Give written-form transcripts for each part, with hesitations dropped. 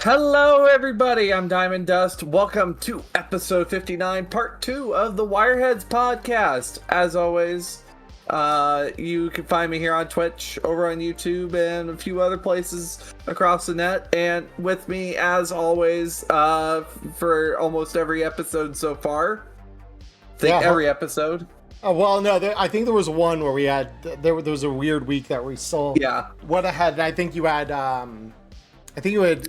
Hello, everybody. I'm Diamond Dust. Welcome to episode 59, part 2 of the Wireheads podcast. As always, you can find me here on Twitch, over on YouTube, and a few other places across the net. And with me, as always, for almost every episode so far. Every episode. I think there was one where we had there was a weird week that we still went ahead. I think you had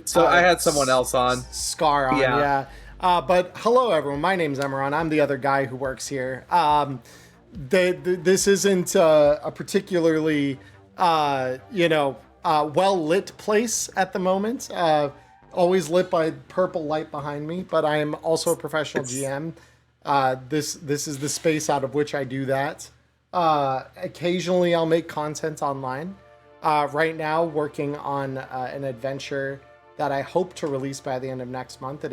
So I had someone else on. Scar on, but hello everyone. My name's Emmerron. I'm the other guy who works here. This isn't a particularly well lit place at the moment. Always lit by purple light behind me, but I am also a professional GM. This is the space out of which I do that. Occasionally I'll make content online. Right now working on an adventure that I hope to release by the end of next month.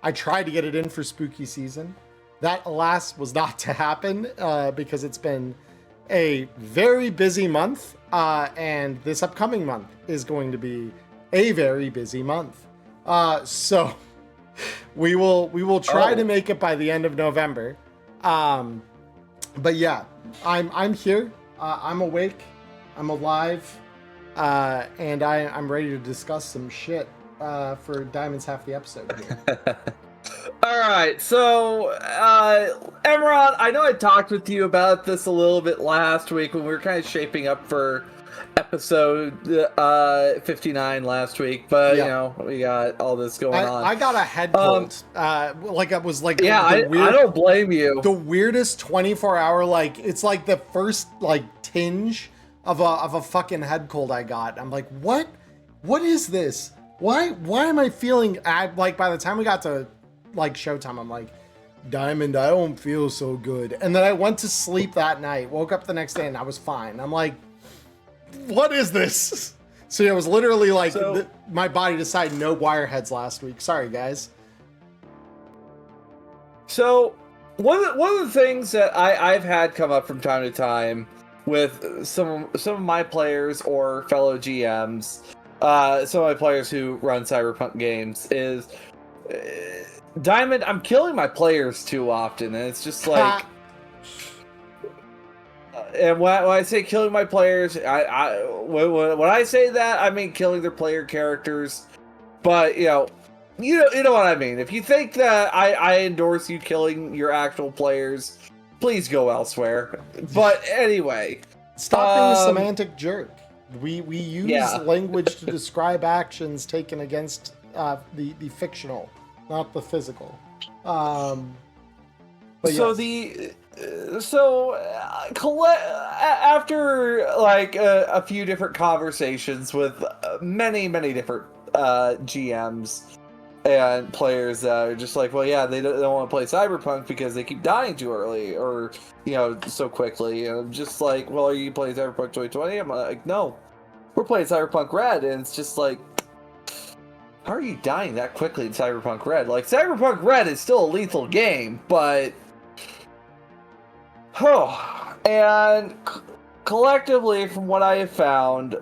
I tried to get it in for spooky season. That, alas, was not to happen because it's been a very busy month, and this upcoming month is going to be a very busy month. So we will try to make it by the end of November. But yeah, I'm here. I'm awake. I'm alive. And I'm ready to discuss some shit for Diamond's half the episode here. All right, so Emmerron, I know I talked with you about this a little bit last week when we were kind of shaping up for episode 59 last week, but you know, we got all this going on. I got a head cold. I don't blame you. The weirdest 24-hour, it's like the first tinge of a fucking head cold I got. I'm like, what is this? Why am I feeling by the time we got to showtime, I'm like, Diamond, I don't feel so good. And then I went to sleep that night, woke up the next day, and I was fine. I'm like, what is this? So it was literally my body decided no Wireheads last week. Sorry, guys. So one of the things that I've had come up from time to time with some of my players or fellow GMs, some of my players who run Cyberpunk games is, Diamond, I'm killing my players too often, and it's just like, and when I say killing my players, when I say that, I mean killing their player characters, but you know what I mean. If you think that I endorse you killing your actual players, please go elsewhere. But anyway, stop being a semantic jerk. We use language to describe actions taken against the fictional, not the physical. But after a few different conversations with many different GMs and players that are just like, well, yeah, they don't want to play Cyberpunk because they keep dying too early or so quickly. And I'm just like, well, are you playing Cyberpunk 2020? I'm like, no, we're playing Cyberpunk Red, and it's just like, how are you dying that quickly in Cyberpunk Red? Cyberpunk Red is still a lethal game, but and collectively, from what I have found,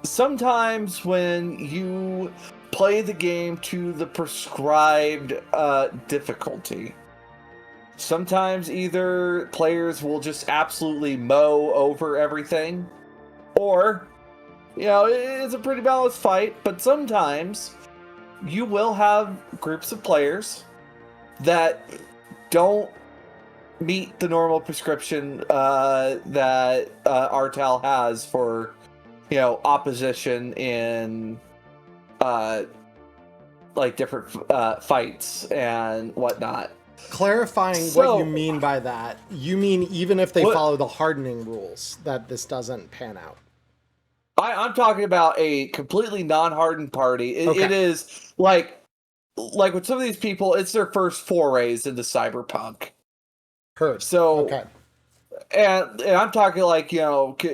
sometimes when you play the game to the prescribed difficulty, sometimes either players will just absolutely mow over everything, or it's a pretty balanced fight, but sometimes you will have groups of players that don't meet the normal prescription that Artel has for opposition in different fights and whatnot. Clarifying what you mean by that, you mean even if they follow the hardening rules, that this doesn't pan out? I'm talking about a completely non-hardened party. It is like with some of these people, it's their first forays into Cyberpunk. Heard. So, and I'm talking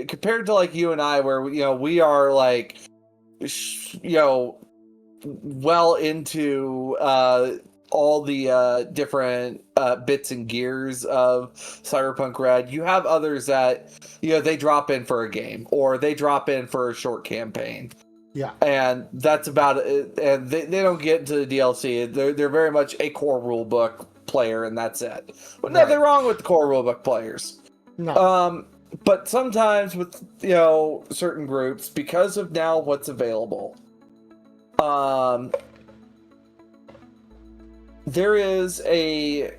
compared to you and I, where we are well into all the different bits and gears of Cyberpunk Red. You have others that they drop in for a game or they drop in for a short campaign. Yeah. And that's about it. And they don't get into the DLC. They're very much a core rulebook player, and that's it. But nothing wrong with the core rulebook players. No. But sometimes with certain groups, because of now what's available, there is a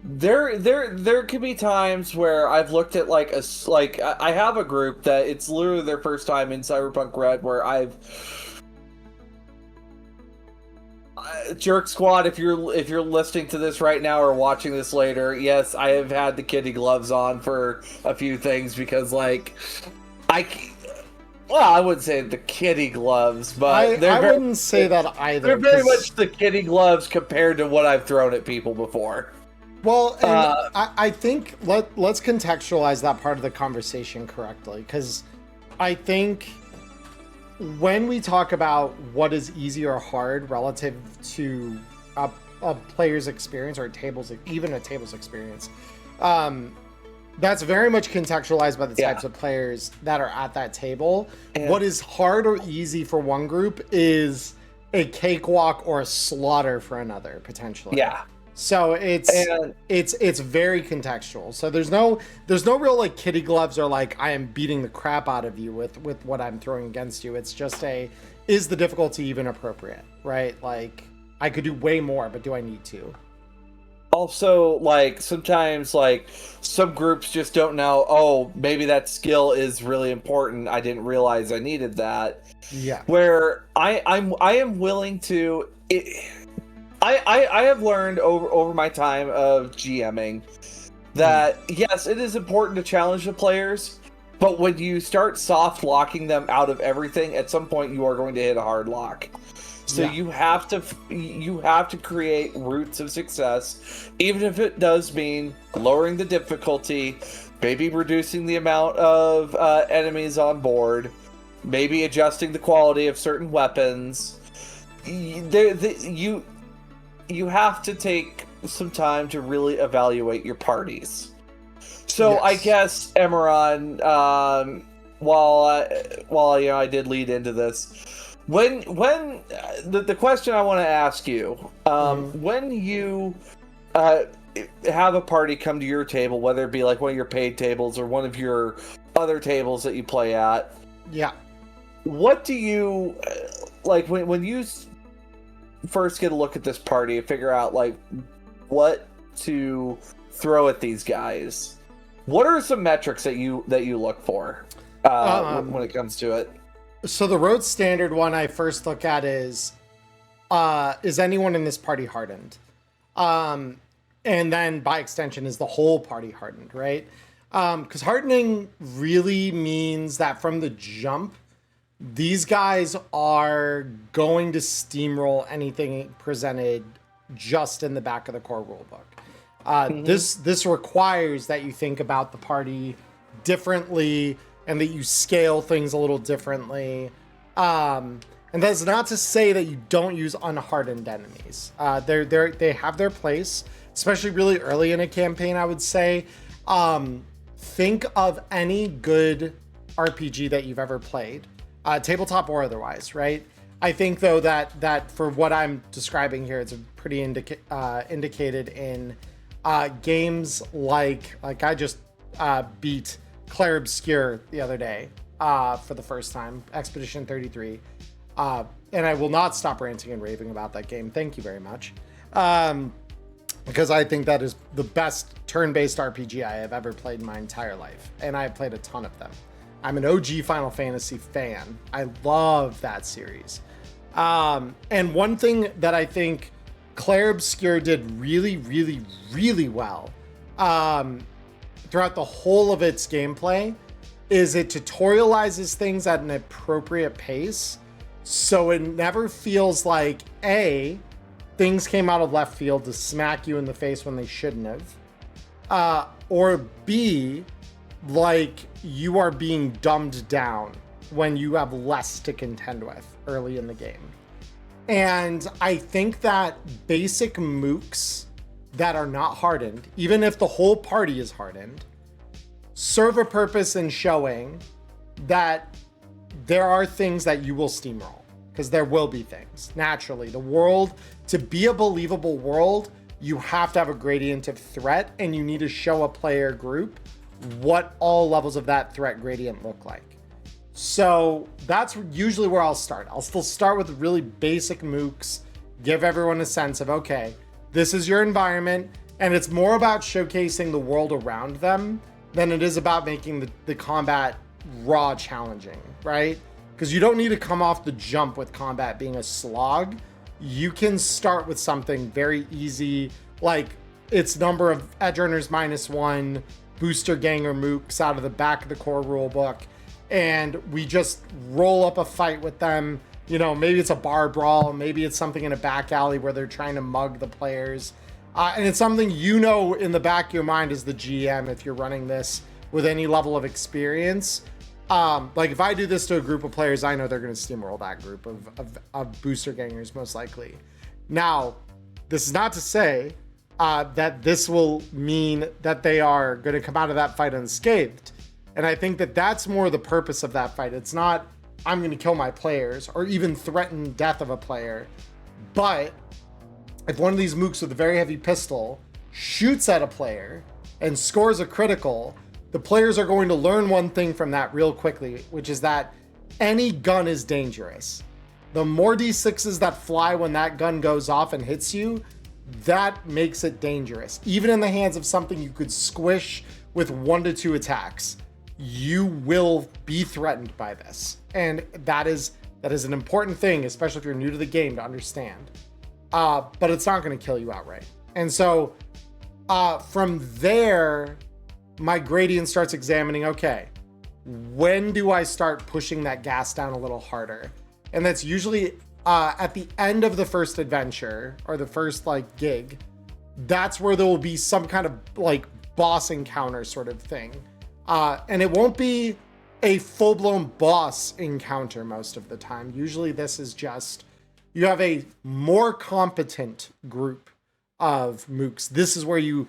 there could be times where I've looked at I have a group that it's literally their first time in Cyberpunk Red, where Jerk Squad, if you're listening to this right now or watching this later, yes, I have had the kitty gloves on for a few things because I wouldn't say the kitty gloves, but I wouldn't say that either. They're very much the kitty gloves compared to what I've thrown at people before. Well, and I think let's contextualize that part of the conversation correctly, because I think when we talk about what is easy or hard relative to a player's experience or even a table's experience, that's very much contextualized by the types of players that are at that table. And what is hard or easy for one group is a cakewalk or a slaughter for another, potentially. Yeah. So it's very contextual. So there's no real like kitty gloves or like I am beating the crap out of you with what I'm throwing against you. It's just is the difficulty even appropriate, right? Like I could do way more, but do I need to? Also, like sometimes like some groups just don't know, oh, maybe that skill is really important. I didn't realize I needed that. Yeah. Where I am willing to I have learned over my time of GMing that yes, it is important to challenge the players, but when you start soft locking them out of everything, at some point you are going to hit a hard lock. So you have to create routes of success, even if it does mean lowering the difficulty, maybe reducing the amount of enemies on board, maybe adjusting the quality of certain weapons. You have to take some time to really evaluate your parties. So I guess Emmerron, while I did lead into this, when the question I want to ask you, when you have a party come to your table, whether it be like one of your paid tables or one of your other tables that you play at, what do you like when you first get a look at this party and figure out like what to throw at these guys? What are some metrics that you look for when it comes to it? So the road standard one I first look at is anyone in this party hardened? And then by extension, is the whole party hardened, right? Because hardening really means that from the jump, these guys are going to steamroll anything presented just in the back of the core rulebook. This requires that you think about the party differently and that you scale things a little differently. And that's not to say that you don't use unhardened enemies. They have their place, especially really early in a campaign, I would say. Think of any good RPG that you've ever played, tabletop or otherwise, right? I think, though, that for what I'm describing here, it's pretty indicated in games like I just beat Claire Obscure the other day for the first time, Expedition 33. And I will not stop ranting and raving about that game. Thank you very much. Because I think that is the best turn-based RPG I have ever played in my entire life. And I have played a ton of them. I'm an OG Final Fantasy fan. I love that series. And one thing that I think Claire Obscure did really, really, really well throughout the whole of its gameplay is it tutorializes things at an appropriate pace. So it never feels like, A, things came out of left field to smack you in the face when they shouldn't have. Or B, like you are being dumbed down when you have less to contend with early in the game. And I think that basic mooks that are not hardened, even if the whole party is hardened, serve a purpose in showing that there are things that you will steamroll, because there will be things. Naturally, the world, to be a believable world, you have to have a gradient of threat, and you need to show a player group what all levels of that threat gradient look like. So that's usually where I'll start. I'll still start with really basic mooks, give everyone a sense of, okay, this is your environment, and it's more about showcasing the world around them than it is about making the combat raw challenging, right? Because you don't need to come off the jump with combat being a slog. You can start with something very easy, like its number of edge earners -1, booster ganger mooks out of the back of the core rulebook, and we just roll up a fight with them. You know, maybe it's a bar brawl, maybe it's something in a back alley where they're trying to mug the players. And it's something you know in the back of your mind as the GM, if you're running this with any level of experience. Like if I do this to a group of players, I know they're going to steamroll that group of booster gangers most likely. Now, this is not to say that this will mean that they are going to come out of that fight unscathed. And I think that that's more the purpose of that fight. It's not, I'm going to kill my players or even threaten death of a player. But if one of these mooks with a very heavy pistol shoots at a player and scores a critical, the players are going to learn one thing from that real quickly, which is that any gun is dangerous. The more D6s that fly when that gun goes off and hits you, that makes it dangerous. Even in the hands of something you could squish with 1 to 2 attacks, you will be threatened by this. And that is an important thing, especially if you're new to the game, to understand. But it's not going to kill you outright. And so from there, my gradient starts examining, okay, when do I start pushing that gas down a little harder? And that's usually at the end of the first adventure or the first like gig. That's where there will be some kind of like boss encounter sort of thing. And it won't be a full-blown boss encounter most of the time. Usually this is just, you have a more competent group of mooks. This is where you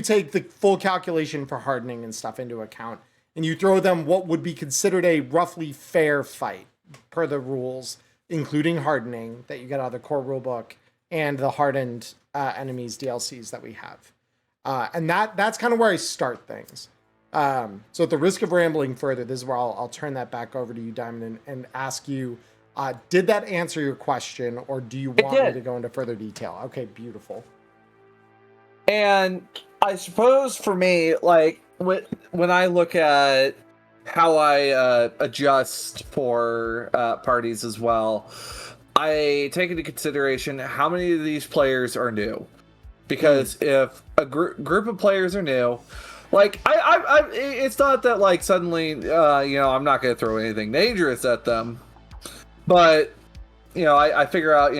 take the full calculation for hardening and stuff into account, and you throw them what would be considered a roughly fair fight per the rules, including hardening that you get out of the core rulebook and the hardened enemies DLCs that we have. And that's kind of where I start things. So at the risk of rambling further, this is where I'll turn that back over to you, Diamond, and ask you, did that answer your question, or do you want me to go into further detail? Okay, beautiful. And I suppose for me, like when I look at how I adjust for parties as well, I take into consideration how many of these players are new. Because if a group of players are new, like I it's not that like suddenly I'm not going to throw anything dangerous at them, but I figure out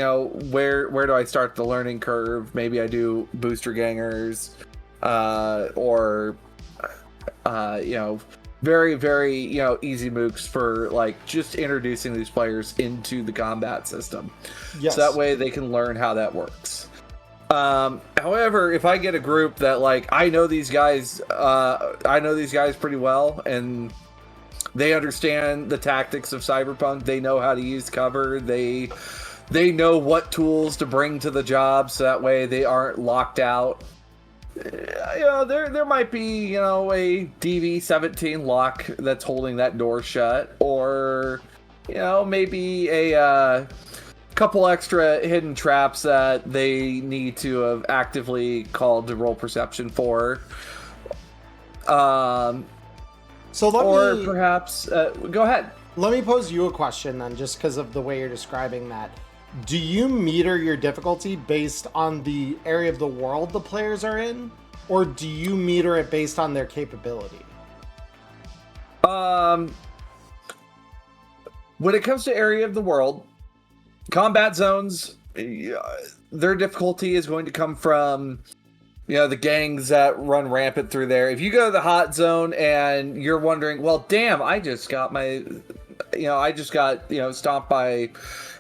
where do I start the learning curve. Maybe I do booster gangers, or very very easy mooks for like just introducing these players into the combat system. Yes. So that way they can learn how that works. However, if I get a group that like I know these guys pretty well, and they understand the tactics of Cyberpunk, they know how to use cover, they know what tools to bring to the job, so that way they aren't locked out. There might be a DV-17 lock that's holding that door shut, or maybe a couple extra hidden traps that they need to have actively called to roll perception for. Perhaps go ahead. Let me pose you a question then, just because of the way you're describing that. Do you meter your difficulty based on the area of the world the players are in, or do you meter it based on their capability? When it comes to area of the world, combat zones, their difficulty is going to come from the gangs that run rampant through there. If you go to the hot zone and you're wondering, well, damn, I just got stomped by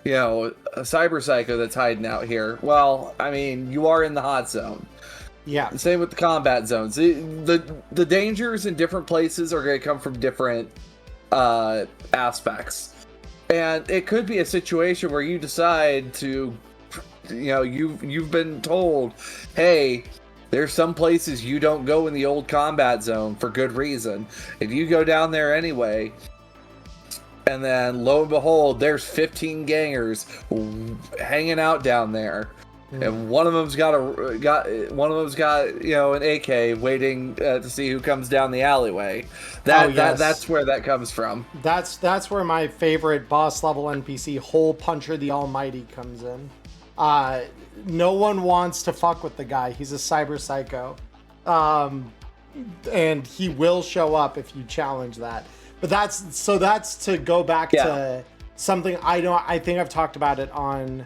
a cyber psycho that's hiding out here. Well, I mean, you are in the hot zone. Yeah. Same with the combat zones. The dangers in different places are going to come from different aspects. And it could be a situation where you decide to, you've been told, hey, there's some places you don't go in the old combat zone for good reason. If you go down there anyway, and then lo and behold, there's 15 gangers hanging out down there. And one of them's got an AK waiting to see who comes down the alleyway. That's where that comes from. That's where my favorite boss level NPC, Hole Puncher the Almighty, comes in. No one wants to fuck with the guy. He's a cyber psycho, and he will show up if you challenge that. But that's to go back to something I think I've talked about it on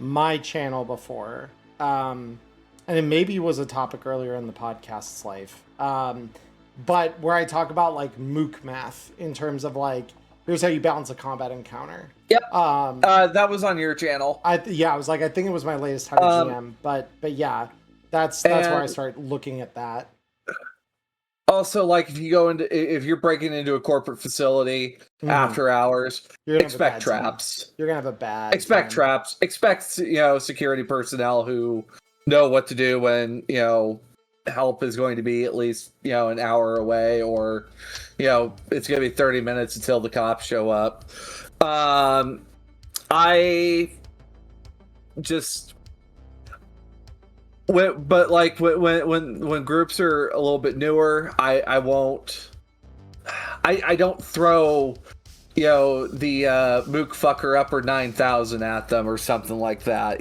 my channel before, and it maybe was a topic earlier in the podcast's life, but where I talk about like mook math in terms of like, here's how you balance a combat encounter. Yep. That was on your channel. I was like, I think it was my latest How to GM, but yeah, that's where I start looking at that. Also, like if you're breaking into a corporate facility after hours, expect traps. You're gonna have a bad expect time. Traps. Expect security personnel who know what to do when help is going to be at least an hour away, or it's going to be 30 minutes until the cops show up. I just. But like when groups are a little bit newer, I don't throw the mook fucker upper 9,000 at them or something like that.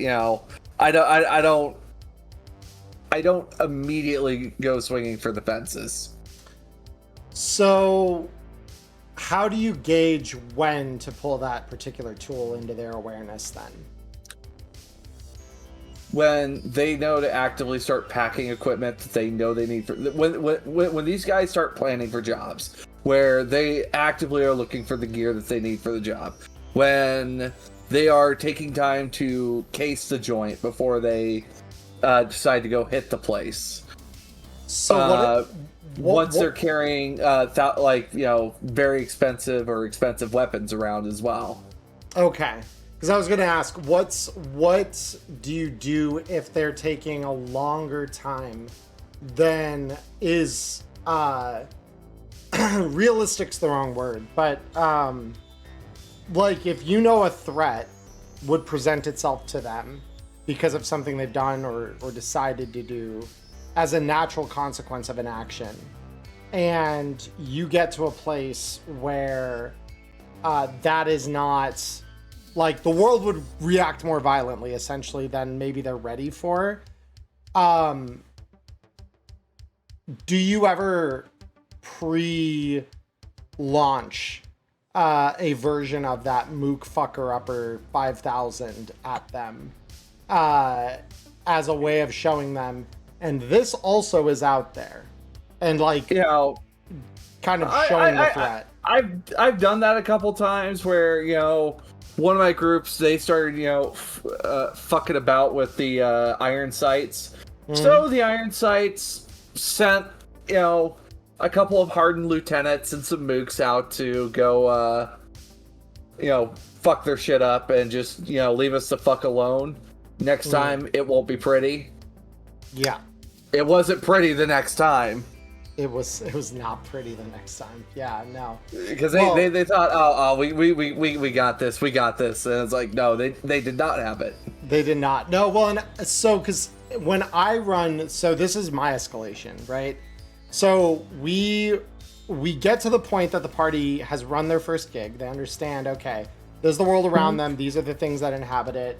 I don't immediately go swinging for the fences. So how do you gauge when to pull that particular tool into their awareness then? When they know to actively start packing equipment that they know they need for when these guys start planning for jobs where they actively are looking for the gear that they need for the job, when they are taking time to case the joint before they decide to go hit the place. So once they're carrying very expensive weapons around as well. Okay. Because I was going to ask, what do you do if they're taking a longer time than is realistic's the wrong word, but like if a threat would present itself to them because of something they've done or decided to do as a natural consequence of an action, and you get to a place where that is not. Like, the world would react more violently, essentially, than maybe they're ready for. Do you ever pre-launch a version of that mook fucker upper 5,000 at them as a way of showing them, and this also is out there, and like kind of showing the threat? I've done that a couple times where one of my groups, they started, fucking about with the iron sights. So the iron sights sent, a couple of hardened lieutenants and some mooks out to go, fuck their shit up and just, leave us the fuck alone. Next time, it won't be pretty. Yeah. It wasn't pretty the next time. It was not pretty the next time. Yeah, no. Because they thought, we got this, and it's like, no, they did not have it. They did not. No, well, and so because when I run, so this is my escalation, right? So we get to the point that the party has run their first gig. They understand, okay, there's the world around them. These are the things that inhabit it.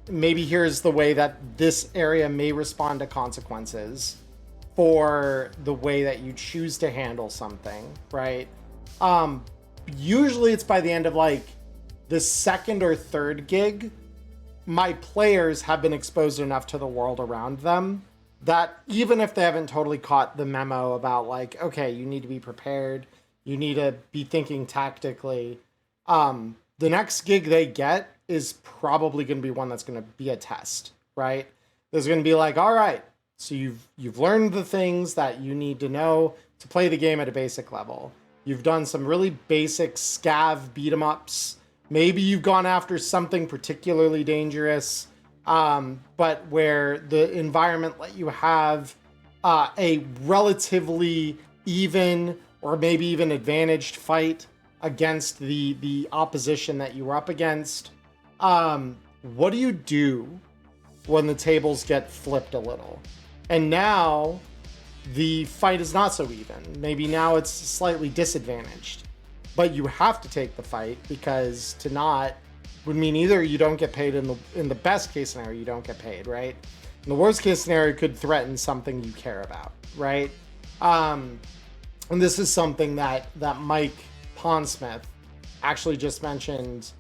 Maybe here's the way that this area may respond to consequences for the way that you choose to handle something, right? Usually it's by the end of like the second or third gig, my players have been exposed enough to the world around them that even if they haven't totally caught the memo about like, okay, you need to be prepared, you need to be thinking tactically, the next gig they get is probably going to be one that's going to be a test, right? There's going to be like, all right, so you've learned the things that you need to know to play the game at a basic level. You've done some really basic scav beat 'em ups. Maybe you've gone after something particularly dangerous, but where the environment let you have a relatively even or maybe even advantaged fight against the opposition that you were up against. What do you do when the tables get flipped a little? And now the fight is not so even. Maybe now it's slightly disadvantaged. But you have to take the fight, because to not would mean either you don't get paid in the best case scenario, you don't get paid, right? And the worst case scenario could threaten something you care about, right? And this is something that Mike Pondsmith actually just mentioned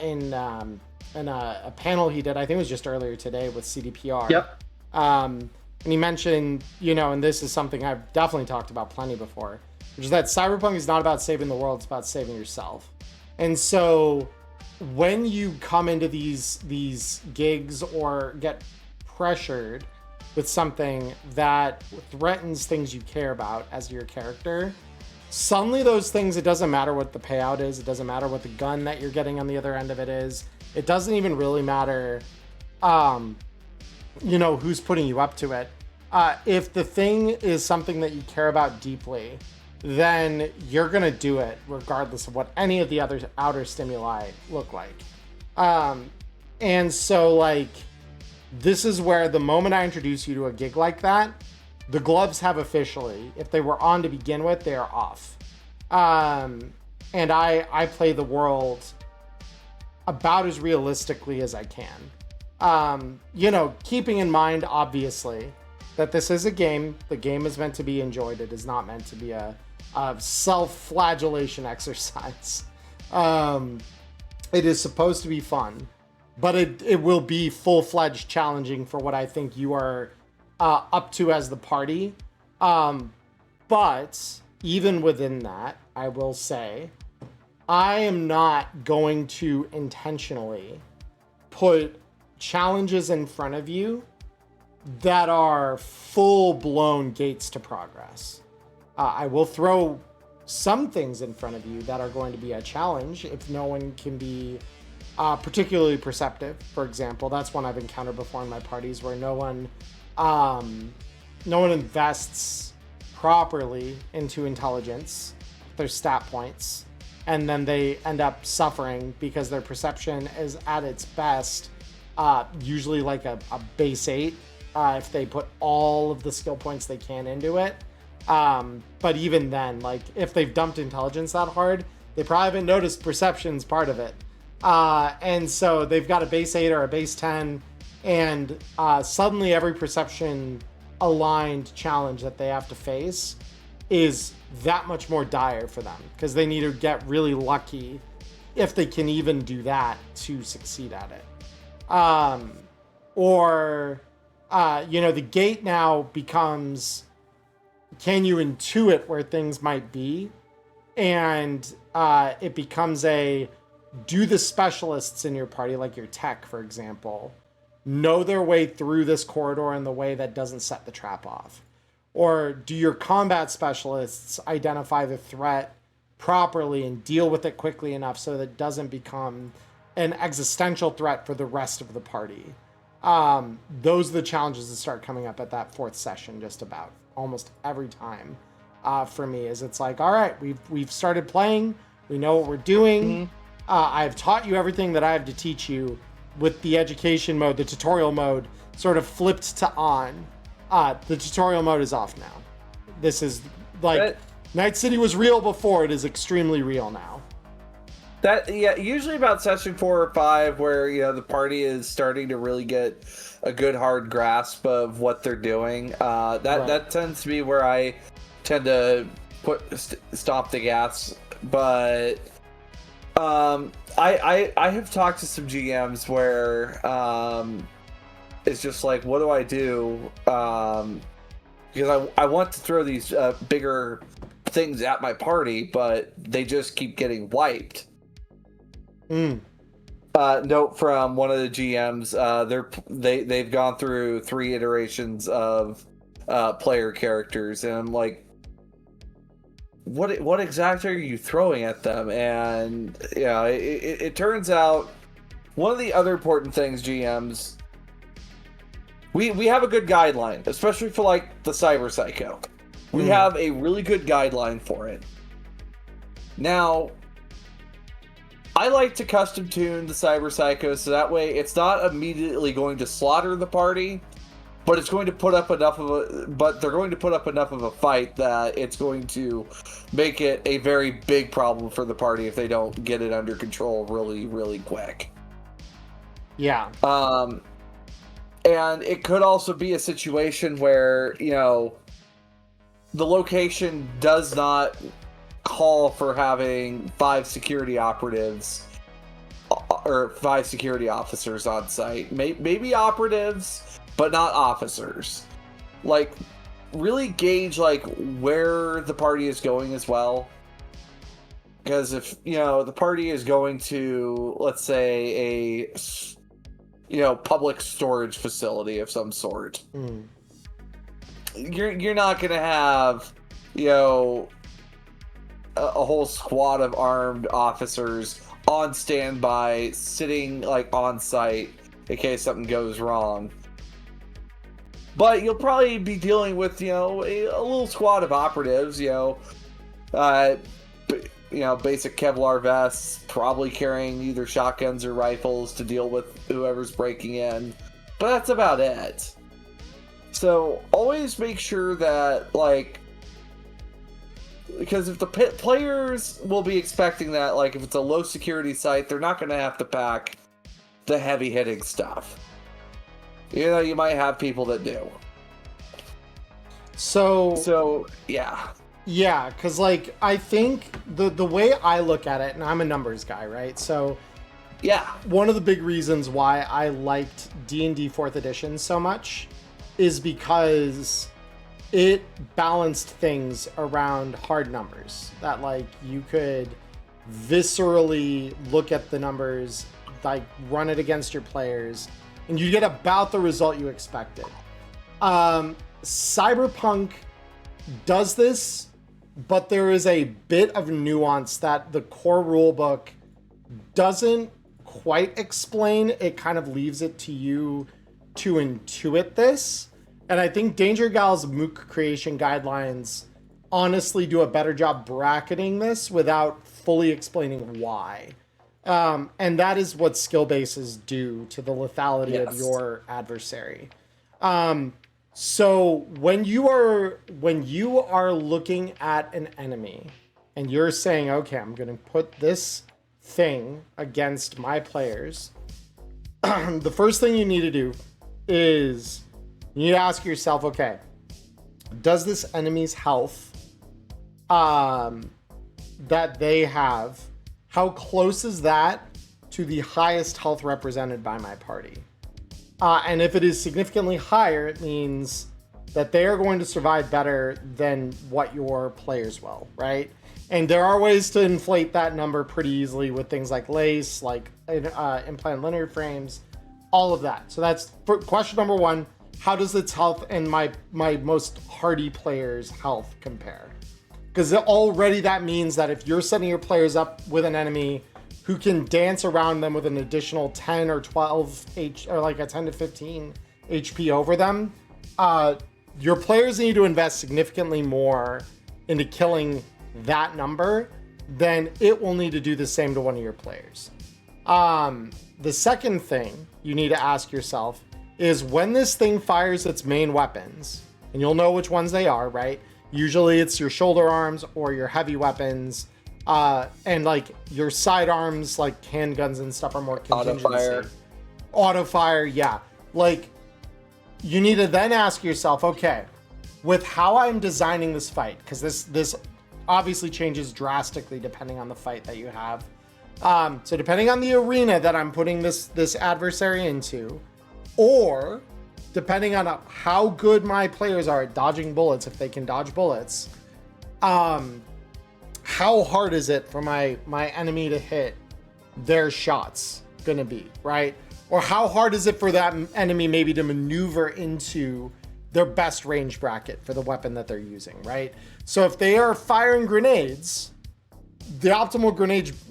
in a panel he did, I think it was just earlier today with CDPR. Yep. And he mentioned, and this is something I've definitely talked about plenty before, which is that Cyberpunk is not about saving the world, it's about saving yourself. And so when you come into these gigs or get pressured with something that threatens things you care about as your character, suddenly those things, it doesn't matter what the payout is, it doesn't matter what the gun that you're getting on the other end of it is, it doesn't even really matter who's putting you up to it. If the thing is something that you care about deeply, then you're gonna do it regardless of what any of the other outer stimuli look like. And so, like, this is where the moment I introduce you to a gig like that, the gloves have officially, if they were on to begin with, they are off. And I play the world about as realistically as I can. Keeping in mind, obviously, that this is a game. The game is meant to be enjoyed. It is not meant to be a self-flagellation exercise. It is supposed to be fun, but it will be full-fledged challenging for what I think you are up to as the party. But even within that, I will say, I am not going to intentionally put challenges in front of you that are full-blown gates to progress. I will throw some things in front of you that are going to be a challenge if no one can be particularly perceptive. For example, that's one I've encountered before in my parties, where no one invests properly into intelligence, their stat points, and then they end up suffering because their perception is at its best, usually like a base 8, if they put all of the skill points they can into it. But even then, like, if they've dumped intelligence that hard, they probably haven't noticed perception's part of it. And so they've got a base 8 or a base 10, and suddenly every perception aligned challenge that they have to face is that much more dire for them, because they need to get really lucky, if they can even do that, to succeed at it. The gate now becomes, can you intuit where things might be? And it becomes do the specialists in your party, like your tech, for example, know their way through this corridor in the way that doesn't set the trap off? Or do your combat specialists identify the threat properly and deal with it quickly enough so that it doesn't become an existential threat for the rest of the party? Those are the challenges that start coming up at that 4th session, just about almost every time. For me, is it's like, all right, we've started playing, we know what we're doing. I've taught you everything that I have to teach you, with the education mode, the tutorial mode, sort of flipped to on. The tutorial mode is off now. This is like, Night City was real before, it is extremely real now. Usually about session 4 or 5, where the party is starting to really get a good hard grasp of what they're doing. That tends to be where I tend to stop the gas. But I have talked to some GMs where it's just like, what do I do? Because I want to throw these bigger things at my party, but they just keep getting wiped. Note from one of the GMs, they've gone through 3 iterations of player characters, and I'm like, what exactly are you throwing at them? And yeah, it turns out one of the other important things, GMs, we have a good guideline, especially for like the Cyber Psycho. We have a really good guideline for it. Now, I like to custom tune the Cyber Psycho so that way it's not immediately going to slaughter the party, but it's going to put up enough of a they're going to put up enough of a fight that it's going to make it a very big problem for the party if they don't get it under control really, really quick. Yeah. And it could also be a situation where, you know, the location does not call for having 5 security operatives or 5 security officers on site. Maybe operatives, but not officers. Like, really gauge, like, where the party is going as well. Because if, you know, the party is going to, let's say, a, you know, public storage facility of some sort, you're not going to have, you know, a whole squad of armed officers on standby, sitting, like, on site in case something goes wrong. But you'll probably be dealing with, you know, a little squad of operatives, you know, basic Kevlar vests, probably carrying either shotguns or rifles to deal with whoever's breaking in. But that's about it. So always make sure that, like, because if the players will be expecting that, like, if it's a low security site, they're not going to have to pack the heavy hitting stuff. You know, you might have people that do. So yeah. Yeah, because, like, I think the way I look at it, and I'm a numbers guy, right? So, yeah, one of the big reasons why I liked D&D 4th edition so much is because it balanced things around hard numbers. That, like, you could viscerally look at the numbers, like, run it against your players, and you get about the result you expected. Cyberpunk does this, but there is a bit of nuance that the core rulebook doesn't quite explain. It kind of leaves it to you to intuit this. And I think Danger Gal's Mook creation guidelines honestly do a better job bracketing this without fully explaining why. And that is what skill bases do to the lethality of your adversary. So when you are looking at an enemy and you're saying, okay, I'm going to put this thing against my players, the first thing you need to do is you need to ask yourself, okay, does this enemy's health that they have, how close is that to the highest health represented by my party? And if it is significantly higher, it means that they are going to survive better than what your players will, right? And there are ways to inflate that number pretty easily with things like lace, like implant linear frames, all of that. So that's question number one. How does its health and my most hardy players' health compare? Because already that means that if you're setting your players up with an enemy who can dance around them with an additional 10 or 12 or like a 10 to 15 HP over them, your players need to invest significantly more into killing that number than it will need to do the same to one of your players. The second thing you need to ask yourself is when this thing fires its main weapons, and you'll know which ones they are, right? Usually it's your shoulder arms or your heavy weapons. And like your sidearms, like handguns and stuff, are more contingency. Auto fire, yeah. Like, you need to then ask yourself, okay, with how I'm designing this fight, because this obviously changes drastically depending on the fight that you have. So depending on the arena that I'm putting this adversary into, or depending on how good my players are at dodging bullets, if they can dodge bullets, how hard is it for my enemy to hit their shots gonna be, right? Or how hard is it for that enemy maybe to maneuver into their best range bracket for the weapon that they're using, right? So if they are firing grenades, the optimal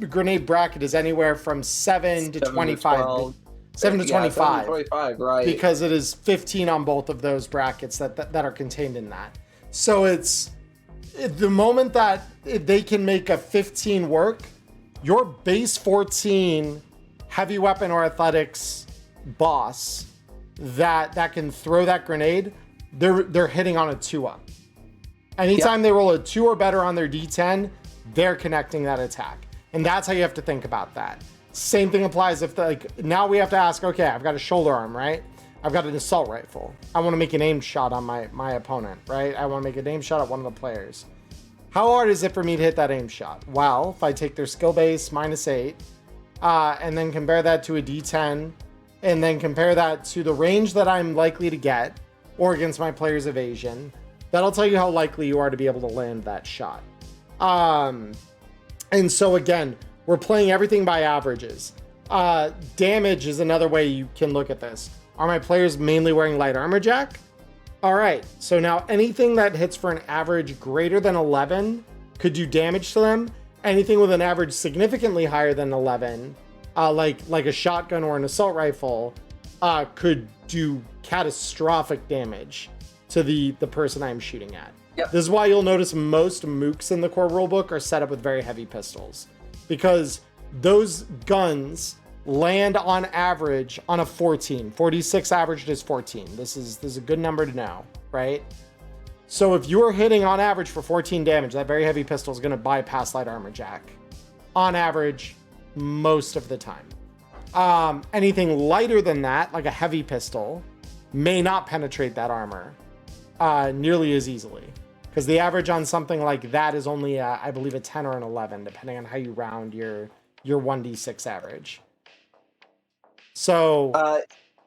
grenade bracket is anywhere from 7 to 25. 7 to 25. 7 to 25, right. Because it is 15 on both of those brackets that are contained in that. So it's the moment that they can make a 15 work, your base 14 heavy weapon or athletics boss that can throw that grenade, they're hitting on a 2-up. Anytime they roll a 2 or better on their D10, they're connecting that attack. And that's how you have to think about that. Same thing applies if now we have to ask, okay, I've got a shoulder arm, right? I've got an assault rifle. I want to make an aim shot on my opponent, right? I want to make an aim shot at one of the players. How hard is it for me to hit that aim shot? Well, if I take their skill base -8, and then compare that to a D10, and then compare that to the range that I'm likely to get, or against my player's evasion, that'll tell you how likely you are to be able to land that shot. And so again, we're playing everything by averages. Damage is another way you can look at this. Are my players mainly wearing light armor jack? All right, so now anything that hits for an average greater than 11 could do damage to them. Anything with an average significantly higher than 11, like a shotgun or an assault rifle, could do catastrophic damage to the person I'm shooting at. Yep. This is why you'll notice most mooks in the core rulebook are set up with very heavy pistols, because those guns land on average on a 14. 46 averaged is 14. This is a good number to know, right? So if you're hitting on average for 14 damage, that very heavy pistol is going to bypass light armor jack on average most of the time. Anything lighter than that, like a heavy pistol, may not penetrate that armor nearly as easily, because the average on something like that is only I believe a 10 or an 11, depending on how you round your 1d6 average. So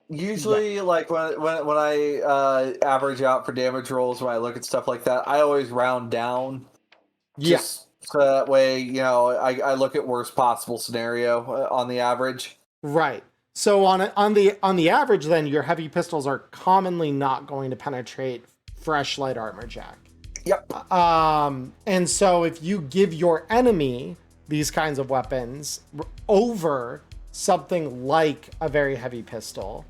usually, like when I average out for damage rolls, when I look at stuff like that, I always round down. Just so that way, I look at worst possible scenario on the average. Right. So on the average, then your heavy pistols are commonly not going to penetrate fresh light armor jack. Yep. And so if you give your enemy these kinds of weapons over something like a very heavy pistol,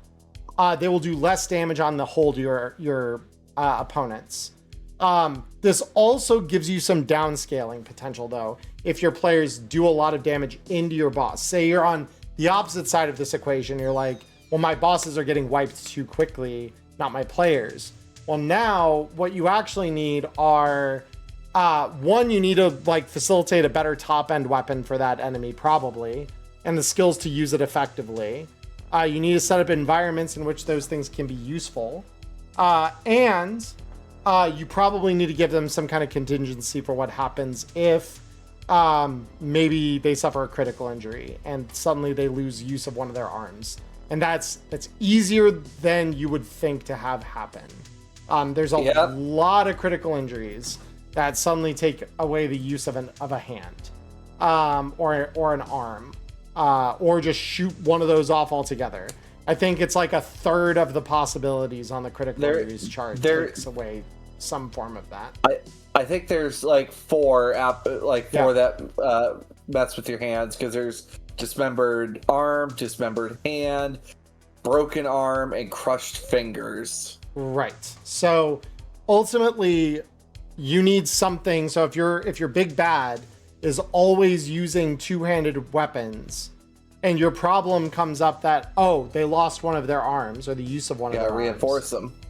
they will do less damage on the whole to your opponents. This also gives you some downscaling potential, though, if your players do a lot of damage into your boss. Say you're on the opposite side of this equation. You're like, well, my bosses are getting wiped too quickly, not my players. Well, now what you actually need are, one, you need to facilitate a better top end weapon for that enemy, probably, and the skills to use it effectively. You need to set up environments in which those things can be useful. And you probably need to give them some kind of contingency for what happens if maybe they suffer a critical injury and suddenly they lose use of one of their arms. And that's easier than you would think to have happen. There's a lot of critical injuries that suddenly take away the use of a hand, or an arm, or just shoot one of those off altogether. I think it's like a third of the possibilities on the critical injuries chart takes away some form of that. I think there's four that mess with your hands, because there's dismembered arm, dismembered hand, broken arm, and crushed fingers. Right. So ultimately, you need something. So if your big bad is always using two-handed weapons, and your problem comes up that, they lost one of their arms, or the use of one of their reinforce arms. them.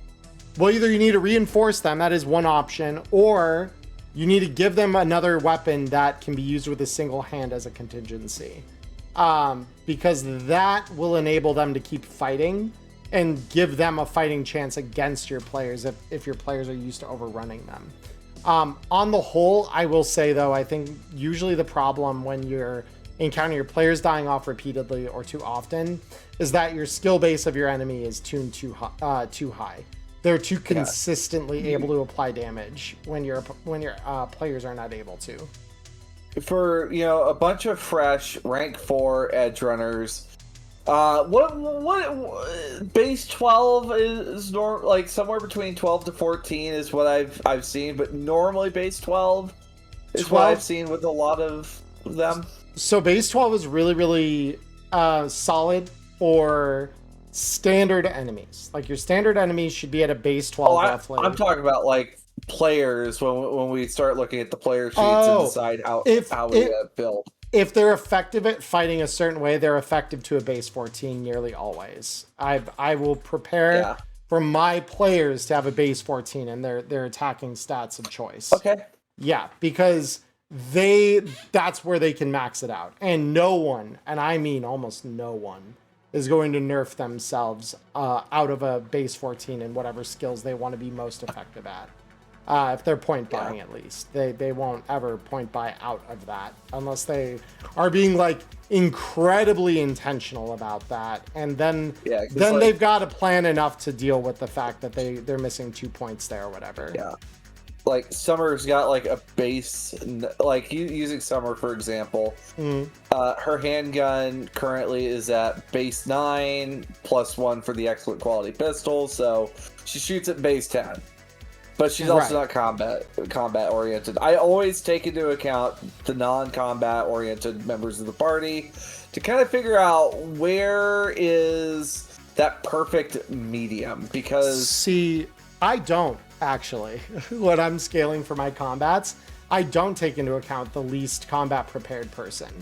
Well, either you need to reinforce them, that is one option, or you need to give them another weapon that can be used with a single hand as a contingency. Because that will enable them to keep fighting and give them a fighting chance against your players if your players are used to overrunning them. On the whole, I will say, though, I think usually the problem when you're encountering your players dying off repeatedly or too often is that your skill base of your enemy is tuned too high. They're too consistently able to apply damage when your players are not able to. For a bunch of fresh rank 4 edge runners, What base 12 is like somewhere between 12 to 14 is what I've seen, but normally base 12 is 12? what I've seen with a lot of them. So base 12 is really, really solid for standard enemies. Like your standard enemies should be at a base 12 roughly. I'm talking about like players when we start looking at the player sheets and decide how we build. If they're effective at fighting a certain way, they're effective to a base 14 nearly always. I will prepare for my players to have a base 14 and their attacking stats of choice. Okay. Yeah, because that's where they can max it out. And no one, and I mean almost no one, is going to nerf themselves out of a base 14 in whatever skills they want to be most effective at. If they're point buying, at least they won't ever point buy out of that unless they are being like incredibly intentional about that, and then they've got to plan enough to deal with the fact that they're missing 2 points there or whatever. Yeah, like Summer's got like a base, like using Summer for example. Her handgun currently is at base 9 +1 for the excellent quality pistol, so she shoots at base 10. But she's also not combat oriented. I always take into account the non-combat oriented members of the party to kind of figure out where is that perfect medium. Because see, I don't actually. When I'm scaling for my combats, I don't take into account the least combat prepared person,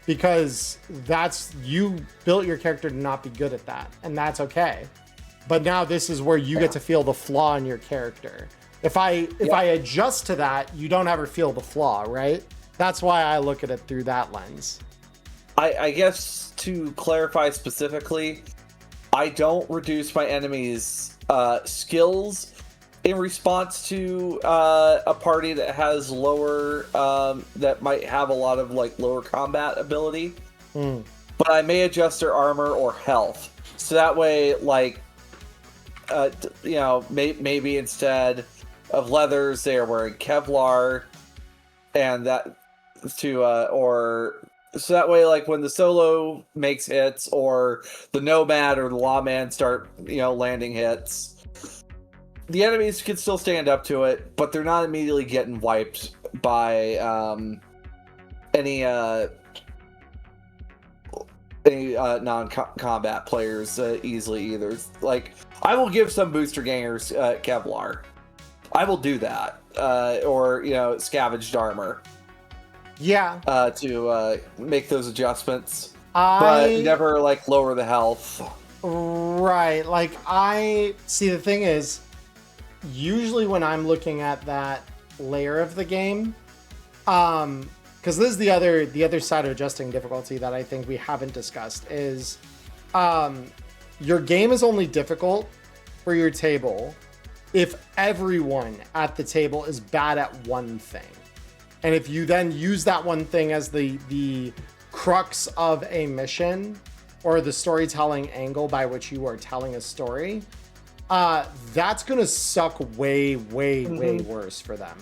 because you built your character to not be good at that, and that's okay. But now this is where you get to feel the flaw in your character. If I adjust to that, you don't ever feel the flaw, right? That's why I look at it through that lens. I guess to clarify specifically, I don't reduce my enemies' skills in response to a party that has lower, that might have a lot of like lower combat ability. But I may adjust their armor or health. So that way, like, maybe instead of leathers, they are wearing Kevlar, and that or so that way, like when the solo makes hits, or the nomad or the lawman start, landing hits, the enemies can still stand up to it, but they're not immediately getting wiped by any non-combat players easily either. Like, I will give some booster gangers Kevlar. I will do that. Or, scavenged armor. Yeah. To make those adjustments. But never, like, lower the health. Right. Like, the thing is, usually when I'm looking at that layer of the game, because this is the other side of adjusting difficulty that I think we haven't discussed is your game is only difficult for your table if everyone at the table is bad at one thing. And if you then use that one thing as the crux of a mission or the storytelling angle by which you are telling a story, that's going to suck way worse for them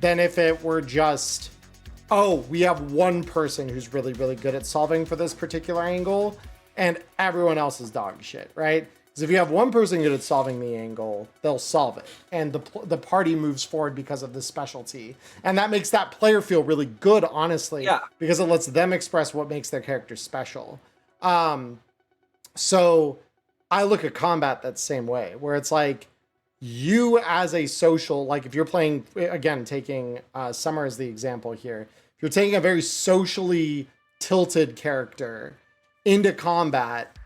than if it were just, oh, we have one person who's really, really good at solving for this particular angle, and everyone else is dog shit, right? Because if you have one person good at solving the angle, they'll solve it, and the party moves forward because of the specialty, and that makes that player feel really good, honestly, because it lets them express what makes their character special. So I look at combat that same way, where it's like, you as a social, like if you're playing, again, taking Summer as the example here, if you're taking a very socially tilted character into combat,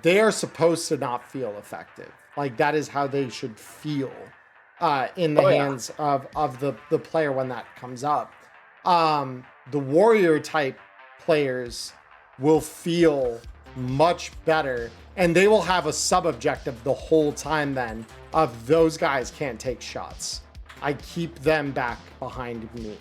they are supposed to not feel effective. Like, that is how they should feel in the hands of the player when that comes up. The warrior type players will feel much better, and they will have a sub-objective the whole time then of those guys can't take shots. I keep them back behind me,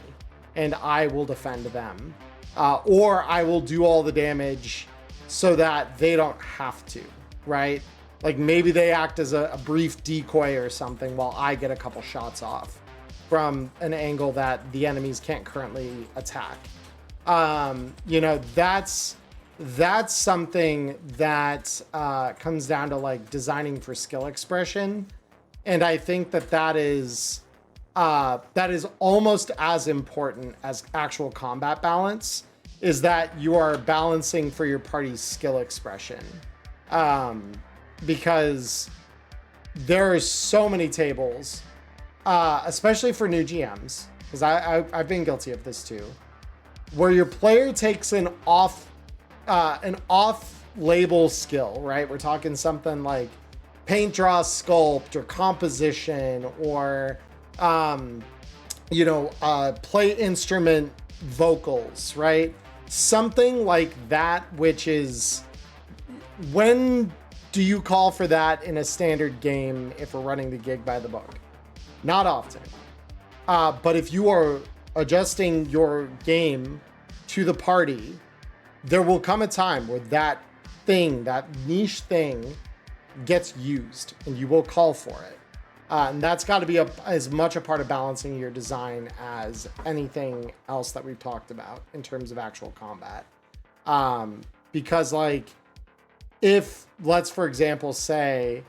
and I will defend them. Or I will do all the damage so that they don't have to, right? Like, maybe they act as a brief decoy or something while I get a couple shots off from an angle that the enemies can't currently attack. that's something that comes down to like designing for skill expression, and I think that is almost as important as actual combat balance. Is that you are balancing for your party's skill expression, because there are so many tables, especially for new GMs, because I've been guilty of this too, where your player takes an off label skill, right? We're talking something like paint, draw, sculpt, or composition, or play instrument vocals, right? Something like that, which is, when do you call for that in a standard game if we're running the gig by the book? Not often. But if you are adjusting your game to the party, there will come a time where that thing, that niche thing, gets used, and you will call for it. And that's got to be as much a part of balancing your design as anything else that we've talked about in terms of actual combat. Because, like, if, let's for example say,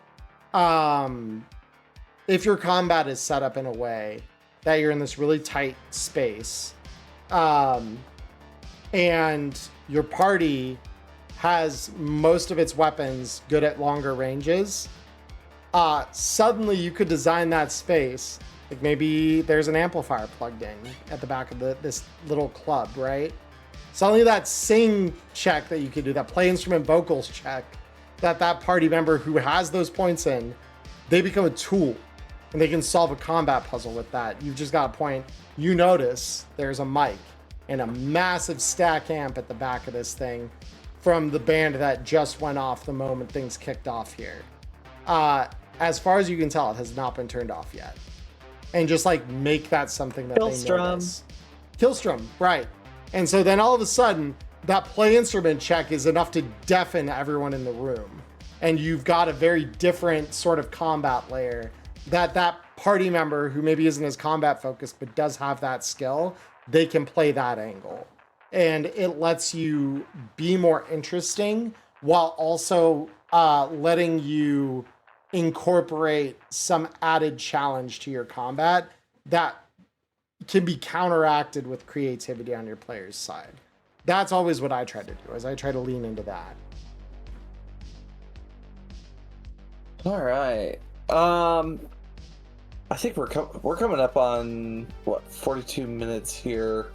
if your combat is set up in a way that you're in this really tight space, and your party has most of its weapons good at longer ranges, suddenly you could design that space. Like maybe there's an amplifier plugged in at the back of this little club, right? Suddenly that sing check that you could do, that play instrument vocals check, that party member who has those points in, they become a tool and they can solve a combat puzzle with that. You've just got a point. You notice there's a mic and a massive stack amp at the back of this thing from the band that just went off the moment things kicked off here. As far as you can tell, it has not been turned off yet. And just like make that something that they notice. Killstrom, right. And so then all of a sudden, that play instrument check is enough to deafen everyone in the room. And you've got a very different sort of combat layer that party member who maybe isn't as combat focused but does have that skill, they can play that angle. And it lets you be more interesting while also letting you incorporate some added challenge to your combat that can be counteracted with creativity on your player's side. That's always what I try to do, is I try to lean into that. All right. I think we're coming up on what, 42 minutes here.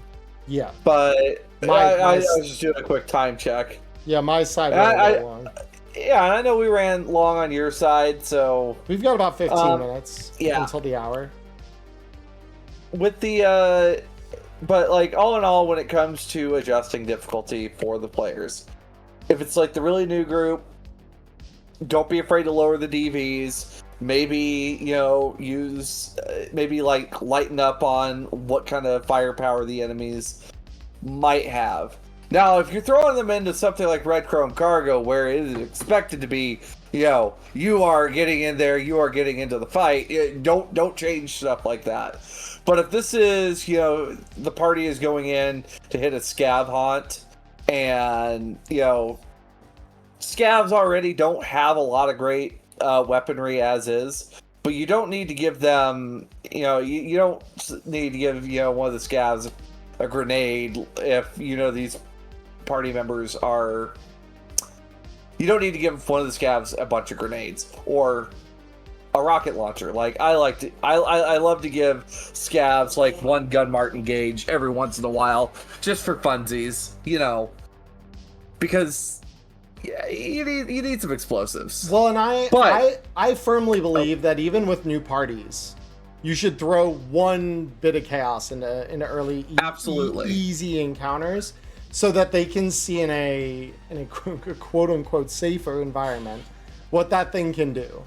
Yeah. But I was just doing a quick time check. Yeah, my side went a little long. Yeah, and I know we ran long on your side, so we've got about 15 minutes until the hour. With the but like all in all, when it comes to adjusting difficulty for the players, if it's like the really new group, don't be afraid to lower the DVs. Maybe, use maybe like lighten up on what kind of firepower the enemies might have. Now, if you're throwing them into something like Red Chrome Cargo, where it is expected to be, you are getting in there, you are getting into the fight, don't change stuff like that. But if this is, the party is going in to hit a scav haunt, and, scavs already don't have a lot of great weaponry as is, but you don't need to give them, you don't need to give, one of the scavs a grenade if, these party members are... You don't need to give one of the scavs a bunch of grenades or a rocket launcher. Like, I love to give scavs like one Gunmartin gauge every once in a while, just for funsies, because you need some explosives. Well, and I firmly believe that even with new parties, you should throw one bit of chaos into early absolutely easy encounters, so that they can see in a quote unquote safer environment what that thing can do.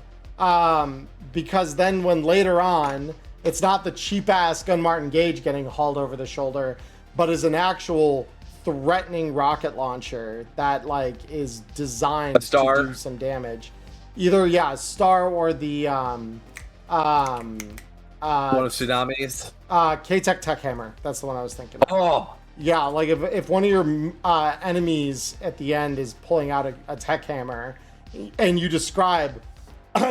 Because then when later on, it's not the cheap ass Gunmartin gauge getting hauled over the shoulder, but is an actual threatening rocket launcher that like is designed to do some damage. Either a star or the one of Tsunami's. K-Tech Tech Hammer. That's the one I was thinking of. Oh, Yeah, like if one of your enemies at the end is pulling out a tech hammer, and you describe,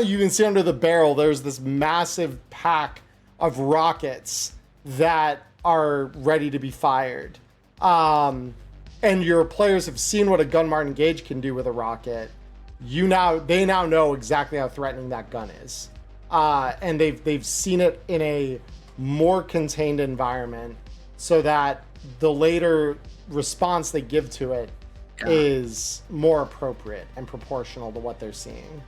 you can see under the barrel there's this massive pack of rockets that are ready to be fired. And your players have seen what a gun Martin Gage can do with a rocket. They now know exactly how threatening that gun is, and they've seen it in a more contained environment, so that the later response they give to it is more appropriate and proportional to what they're seeing.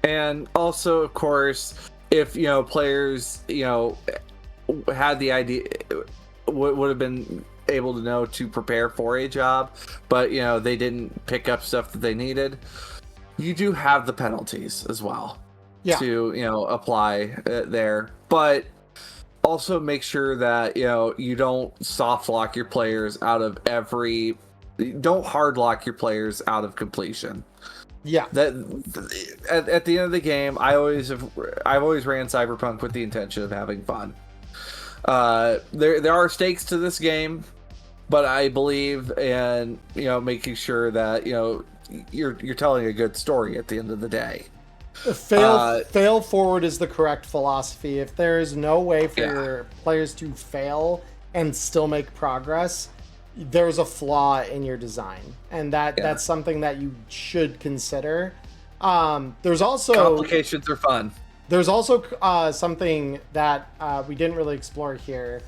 And also, of course, if players had the idea, would have been able to know to prepare for a job, but they didn't pick up stuff that they needed, you do have the penalties as well to apply there. But also make sure that you don't soft lock your players out of don't hard lock your players out of completion. That at the end of the game, I've always ran Cyberpunk with the intention of having fun. There are stakes to this game, but I believe in making sure that you're telling a good story at the end of the day. Fail forward is the correct philosophy. If there is no way for your players to fail and still make progress, there's a flaw in your design, and that's something that you should consider. There's also complications are fun. There's also something that we didn't really explore here,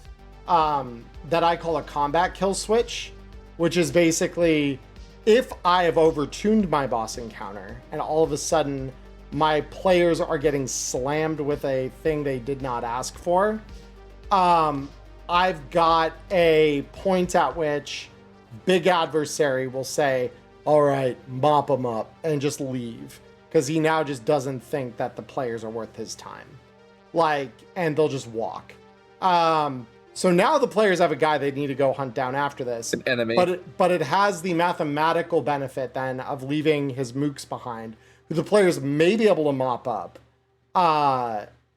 that I call a combat kill switch, which is basically if I have overtuned my boss encounter and all of a sudden my players are getting slammed with a thing they did not ask for, I've got a point at which big adversary will say, all right, mop him up, and just leave. Because he now just doesn't think that the players are worth his time. And they'll just walk. So now the players have a guy they need to go hunt down after this. An enemy. But it has the mathematical benefit then of leaving his mooks behind, who the players may be able to mop up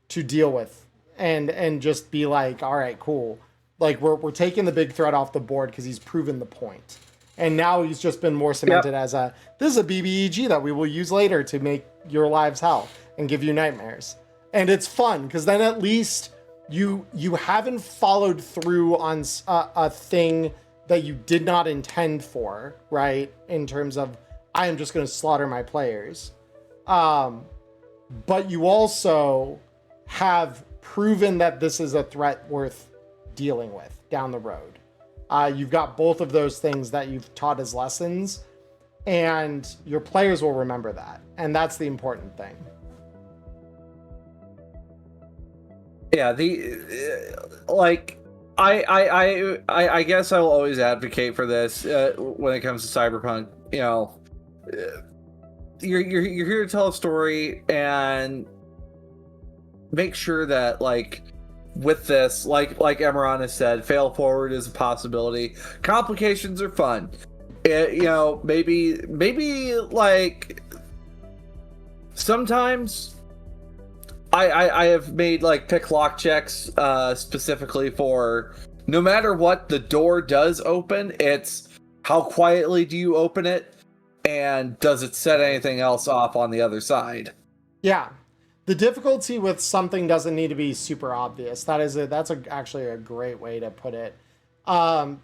to deal with. And just be like, all right, cool. We're taking the big threat off the board because he's proven the point. And now he's just been more cemented as this is a BBEG that we will use later to make your lives hell and give you nightmares. And it's fun because then at least you haven't followed through on a thing that you did not intend for, right? In terms of, I am just going to slaughter my players. But you also have proven that this is a threat worth dealing with down the road. You've got both of those things that you've taught as lessons, and your players will remember that, and that's the important thing. Yeah, I guess I will always advocate for this when it comes to Cyberpunk. You're here to tell a story and make sure that with this, like Emmerron has said, fail forward is a possibility. Complications are fun. Maybe sometimes I have made pick lock checks specifically for no matter what the door does open, it's how quietly do you open it, and does it set anything else off on the other side? Yeah. The difficulty with something doesn't need to be super obvious. That's actually a great way to put it. And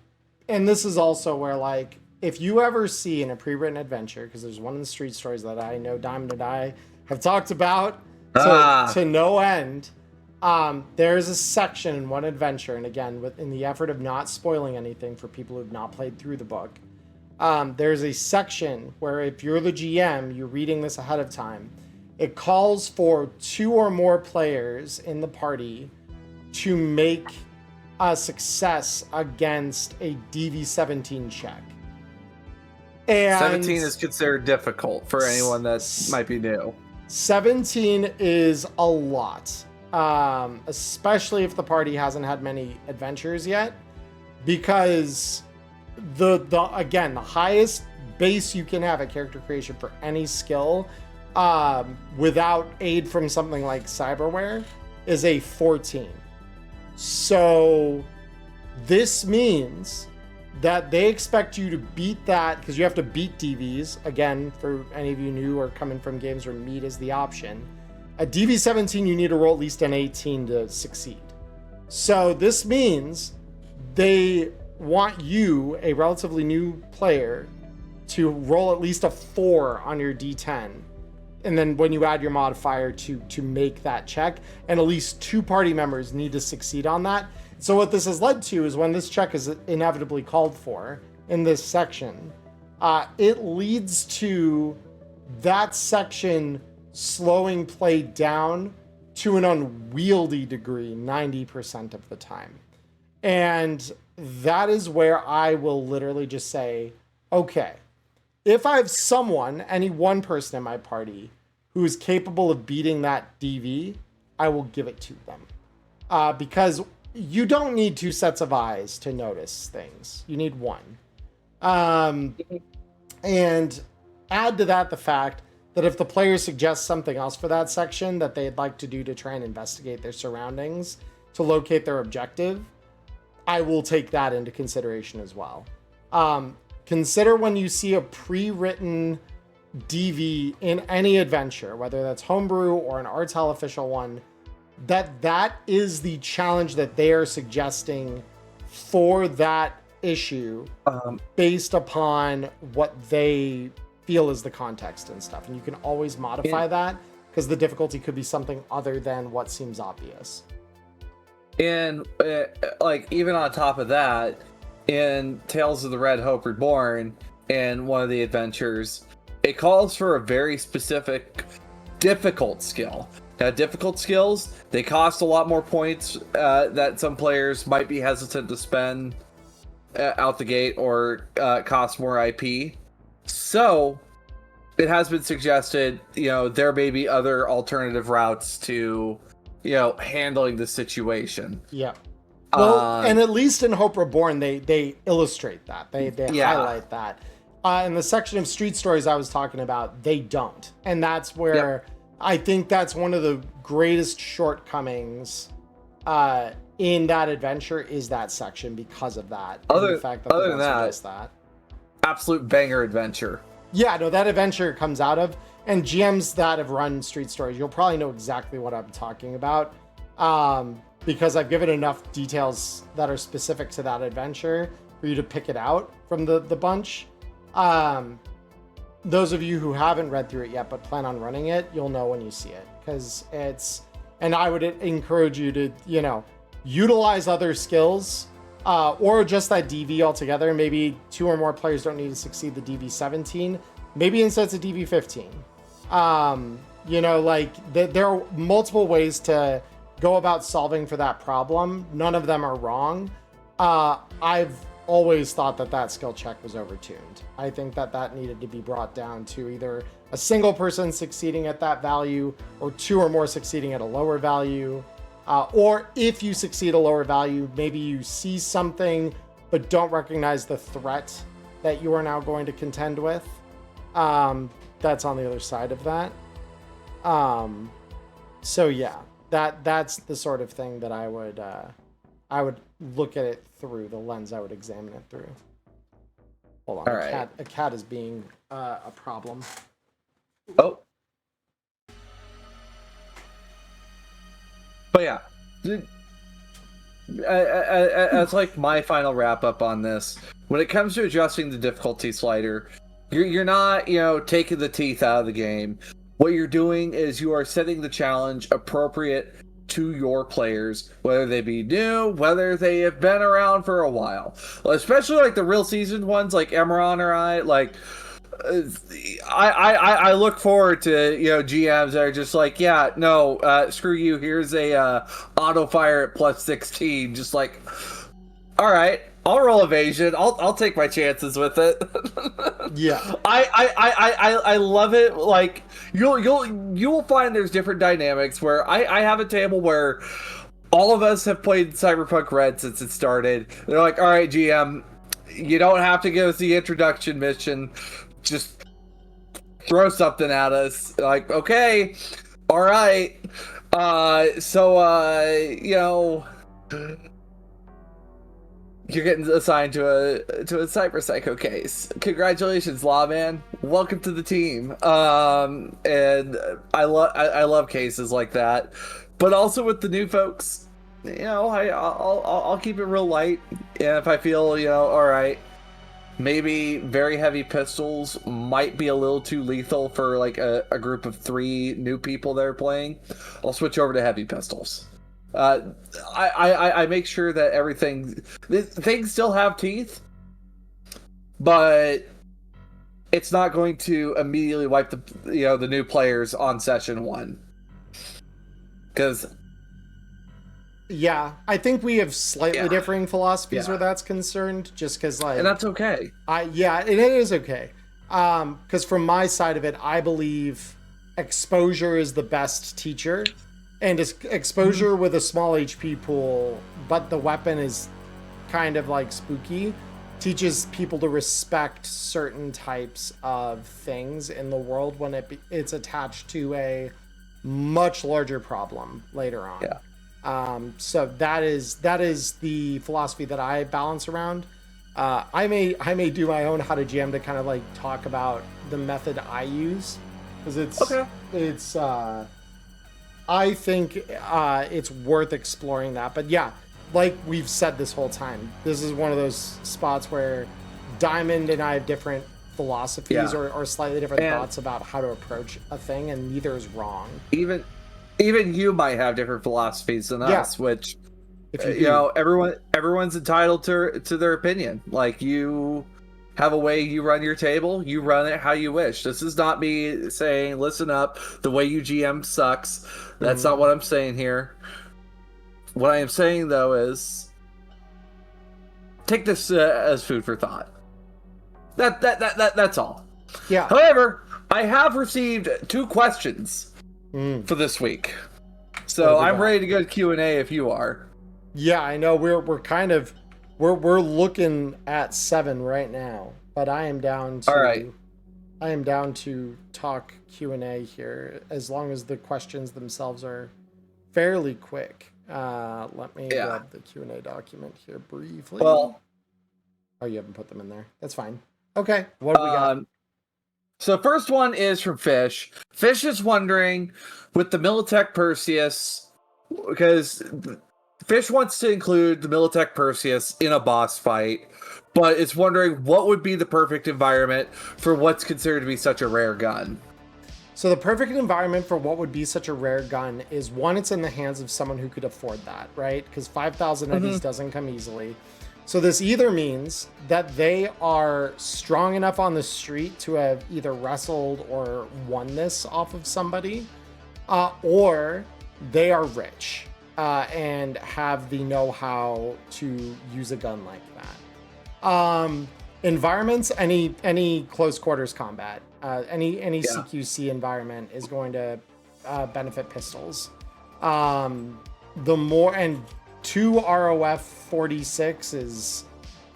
this is also where, if you ever see in a pre-written adventure, because there's one in the Street Stories that I know Diamond and I have talked about to no end, there's a section in one adventure, and again, in the effort of not spoiling anything for people who've not played through the book, there's a section where if you're the GM, you're reading this ahead of time, it calls for 2 or more players in the party to make a success against a DV-17 check. And 17 is considered difficult for anyone that might be new. 17 is a lot, especially if the party hasn't had many adventures yet, because the highest base you can have at character creation for any skill, without aid from something like cyberware, is a 14. So This means that they expect you to beat that, because you have to beat DVs. Again, for any of you new or coming from games where meat is the option. At DV17, you need to roll at least an 18 to succeed. So this means they want you, a relatively new player, to roll at least a 4 on your D10. And then when you add your modifier to make that check, and at least 2 party members need to succeed on that. So what this has led to is when this check is inevitably called for in this section, it leads to that section slowing play down to an unwieldy degree 90% of the time. And that is where I will literally just say, okay, if I have someone, any one person in my party, who is capable of beating that DV, I will give it to them. Because you don't need 2 sets of eyes to notice things. You need 1. And add to that the fact that if the player suggests something else for that section that they'd like to do to try and investigate their surroundings, to locate their objective, I will take that into consideration as well. Consider when you see a pre-written DV in any adventure, whether that's homebrew or an RTL official one, that is the challenge that they are suggesting for that issue, based upon what they feel is the context and stuff. And you can always modify that, because the difficulty could be something other than what seems obvious. And like, even on top of that, in Tales of the Red Hope Reborn, in one of the adventures, it calls for a very specific difficult skill. Now, difficult skills, they cost a lot more points that some players might be hesitant to spend out the gate, or cost more IP. So it has been suggested, there may be other alternative routes to, handling the situation. Yeah. Well, and at least in Hope Reborn, they illustrate that. They highlight that. In the section of street stories I was talking about, they don't. And that's where I think that's one of the greatest shortcomings in that adventure, is that section, because of that. Other than that, absolute banger adventure. Yeah, no, that adventure comes out of, and GMs that have run street stories, you'll probably know exactly what I'm talking about, because I've given enough details that are specific to that adventure for you to pick it out from the bunch. Those of you who haven't read through it yet but plan on running it, you'll know when you see it, because and I would encourage you to, utilize other skills, or just that DV altogether. Maybe 2 or more players don't need to succeed the DV17. Maybe instead it's a DV15. There are multiple ways to go about solving for that problem. None of them are wrong. I've always thought that skill check was overtuned. I think that needed to be brought down to either a single person succeeding at that value, or 2 or more succeeding at a lower value. Or if you succeed a lower value, maybe you see something but don't recognize the threat that you are now going to contend with. That's on the other side of that. So yeah, that's the sort of thing that I would look at it through, the lens I would examine it through. Hold on, a cat is being a problem. Oh. But yeah, as like my final wrap up on this, when it comes to adjusting the difficulty slider, you're not, taking the teeth out of the game. What you're doing is you are setting the challenge appropriate to your players, whether they be new, whether they have been around for a while. Especially like the real seasoned ones like Emmerron or I look forward to, GMs that are just like, screw you, here's a auto fire at plus 16, just like, all right, I'll roll evasion, I'll take my chances with it. Yeah. I love it. Like, you will find there's different dynamics where I have a table where all of us have played Cyberpunk Red since it started. They're like, all right, GM, you don't have to give us the introduction mission, just throw something at us. Like, okay, all right. You're getting assigned to a cyber psycho case. Congratulations, Lawman. Welcome to the team. And I love cases like that, but also with the new folks, I'll keep it real light. And if I feel all right, maybe very heavy pistols might be a little too lethal for like a group of 3 new people that are playing, I'll switch over to heavy pistols. I make sure that things still have teeth, but it's not going to immediately wipe the new players on session 1. Because yeah, I think we have slightly differing philosophies where that's concerned, just because like, and that's okay. It is okay. Because from my side of it, I believe exposure is the best teacher. And exposure with a small HP pool, but the weapon is kind of like spooky, teaches people to respect certain types of things in the world when it's attached to a much larger problem later on. Yeah. So that is the philosophy that I balance around. I may do my own how to GM to kind of like talk about the method I use, because it's I think it's worth exploring that. But yeah, like we've said this whole time, this is one of those spots where Diamond and I have different philosophies or slightly different thoughts about how to approach a thing, and neither is wrong. Even you might have different philosophies than us, which everyone's entitled to their opinion. Like, you have a way you run your table, you run it how you wish. This is not me saying, listen up, the way you GM sucks. That's not what I'm saying here. What I am saying, though, is take this as food for thought. That's all. Yeah. However, I have received 2 questions for this week. So I'm ready to go to Q&A if you are. Yeah, I know we're kind of we're looking at 7 right now, but I am down to all right. I am down to talk Q&A here, as long as the questions themselves are fairly quick. Let me grab the Q&A document here briefly. Well, oh, you haven't put them in there. That's fine. Okay, what do we got? So first one is from Fish. Fish is wondering, with the Militech Perseus, because Fish wants to include the Militech Perseus in a boss fight, but it's wondering what would be the perfect environment for what's considered to be such a rare gun. So the perfect environment for what would be such a rare gun is, one, it's in the hands of someone who could afford that, right? Because 5,000 of these doesn't come easily. So this either means that they are strong enough on the street to have either wrestled or won this off of somebody, or they are rich and have the know-how to use a gun like that. Environments, any close quarters combat, any CQC environment is going to benefit pistols. The more, and 2 ROF 46 is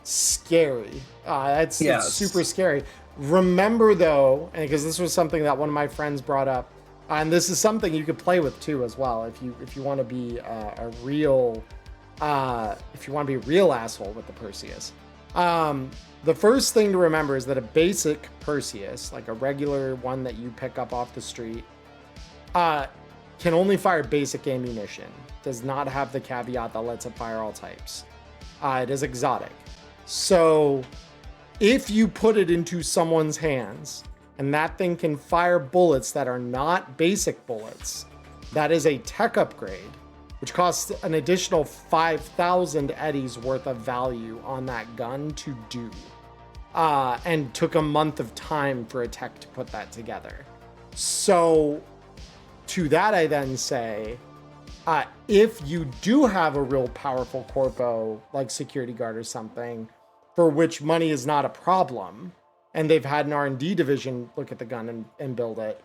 scary. It's super scary. Remember though, and because this was something that one of my friends brought up, and this is something you could play with too as well, if you want to be a real asshole with the Perseus. The first thing to remember is that a basic Perseus, like a regular one that you pick up off the street, can only fire basic ammunition. Does not have the caveat that lets it fire all types. It is exotic. So if you put it into someone's hands and that thing can fire bullets that are not basic bullets, that is a tech upgrade, which costs an additional 5,000 eddies worth of value on that gun to do. And took a month of time for a tech to put that together. So to that I then say, if you do have a real powerful corpo like security guard or something, for which money is not a problem, and they've had an R&D division look at the gun and build it,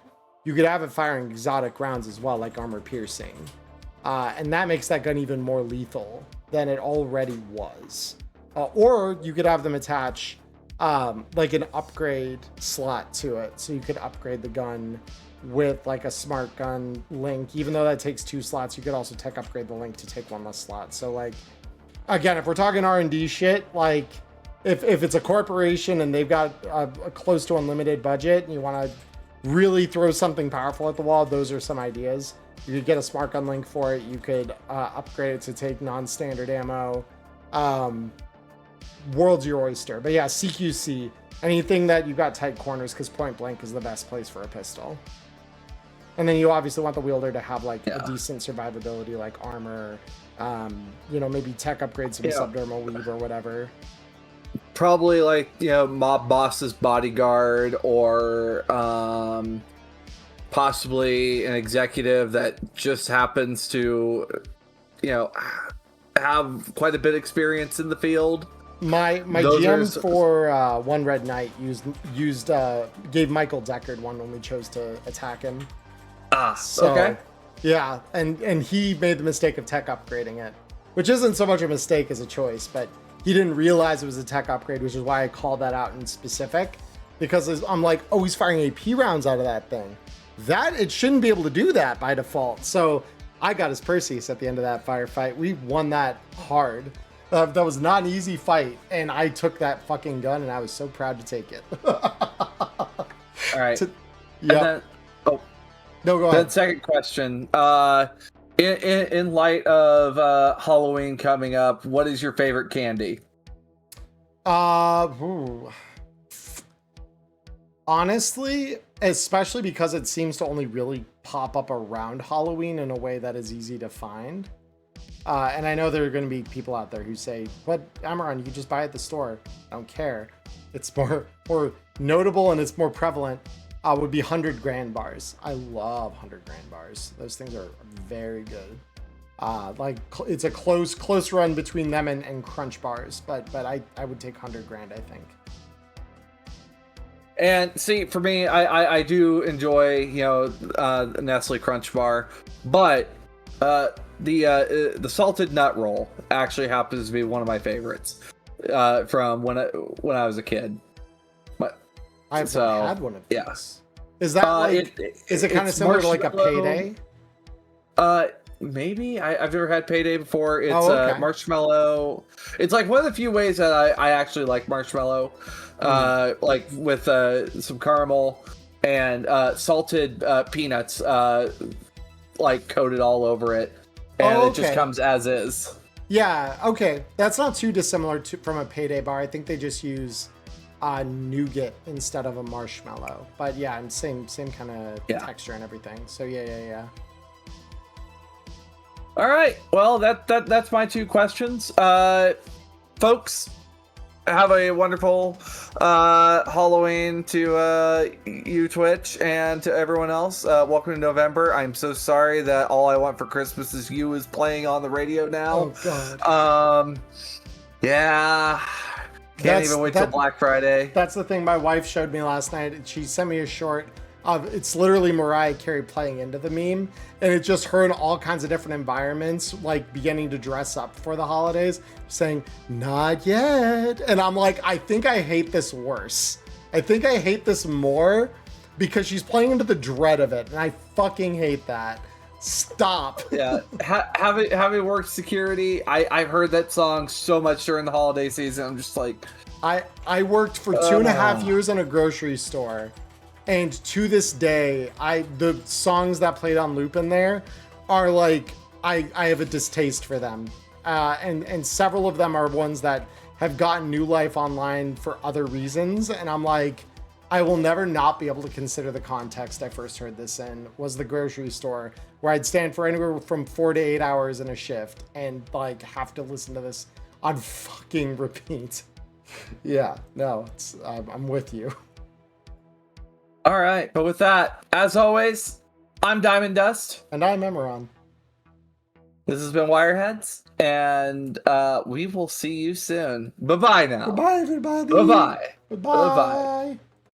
you could have it firing exotic rounds as well, like armor piercing. And that makes that gun even more lethal than it already was. Or you could have them attach like an upgrade slot to it, so you could upgrade the gun with like a smart gun link. Even though that takes 2 slots, you could also tech upgrade the link to take 1 less slot. So like again, if we're talking R&D shit, like if it's a corporation and they've got a close to unlimited budget and you want to really throw something powerful at the wall, those are some ideas. You could get a smart gun link for it. You could upgrade it to take non-standard ammo. World's your oyster. But yeah, CQC, anything that you've got tight corners, because point blank is the best place for a pistol. And then you obviously want the wielder to have like a decent survivability, like armor, maybe tech upgrades, some subdermal weave or whatever. Probably like, mob boss's bodyguard, or possibly an executive that just happens to, have quite a bit of experience in the field. My GM for One Red Knight gave Michael Deckard one when we chose to attack him. Okay. Yeah, and he made the mistake of tech upgrading it, which isn't so much a mistake as a choice, but he didn't realize it was a tech upgrade, which is why I called that out in specific, because I'm like, oh, he's firing AP rounds out of that thing. It shouldn't be able to do that by default. So I got his Perseus at the end of that firefight. We won that hard. That was not an easy fight, and I took that fucking gun, and I was so proud to take it. All right. Yeah. No, go ahead. Then second question. In light of Halloween coming up, what is your favorite candy? Honestly, especially because it seems to only really pop up around Halloween in a way that is easy to find. And I know there are going to be people out there who say, "But Emmerron, you can just buy it at the store." I don't care. It's more notable and it's more prevalent. Would be 100 grand bars. I love 100 grand bars. Those things are very good. It's a close run between them and crunch bars, but I would take 100 grand, I think. And see, for me, I do enjoy Nestle Crunch Bar, but the salted nut roll actually happens to be one of my favorites from when I was a kid. I've had one of these. Yes. Is that is it kind of similar to like a Payday? Maybe. I've never had Payday before. It's okay. Marshmallow. It's like one of the few ways that I actually like marshmallow. Like with some caramel and salted peanuts like coated all over it. And it just comes as is. Yeah, okay. That's not too dissimilar from a Payday bar. I think they just use nougat instead of a marshmallow, but yeah, and same kind of texture and everything. So yeah. All right, well that's my two questions. Folks, have a wonderful Halloween to you, Twitch, and to everyone else. Welcome to November. I'm so sorry that All I Want for Christmas Is You is playing on the radio now. Oh god. Yeah. Can't even wait till Black Friday. That's the thing my wife showed me last night. She sent me a short of, it's literally Mariah Carey playing into the meme, and it's just her in all kinds of different environments, like beginning to dress up for the holidays, saying, "Not yet." And I'm like, I think I hate this worse. I think I hate this more because she's playing into the dread of it, and I fucking hate that. Stop. Yeah, having worked security, I've heard that song so much during the holiday season. I'm just like, I worked for 2.5 years in a grocery store, and to this day, the songs that played on loop in there are like, I have a distaste for them, and several of them are ones that have gotten new life online for other reasons, and I'm like, I will never not be able to consider the context I first heard this in was the grocery store, where I'd stand for anywhere from 4 to 8 hours in a shift and like have to listen to this on fucking repeat. Yeah, no, I'm with you. All right, but with that, as always, I'm Diamond Dust. And I'm Emmerron. This has been Wireheads, and we will see you soon. Bye-bye now. Goodbye, everybody. Bye-bye. Goodbye. Bye-bye.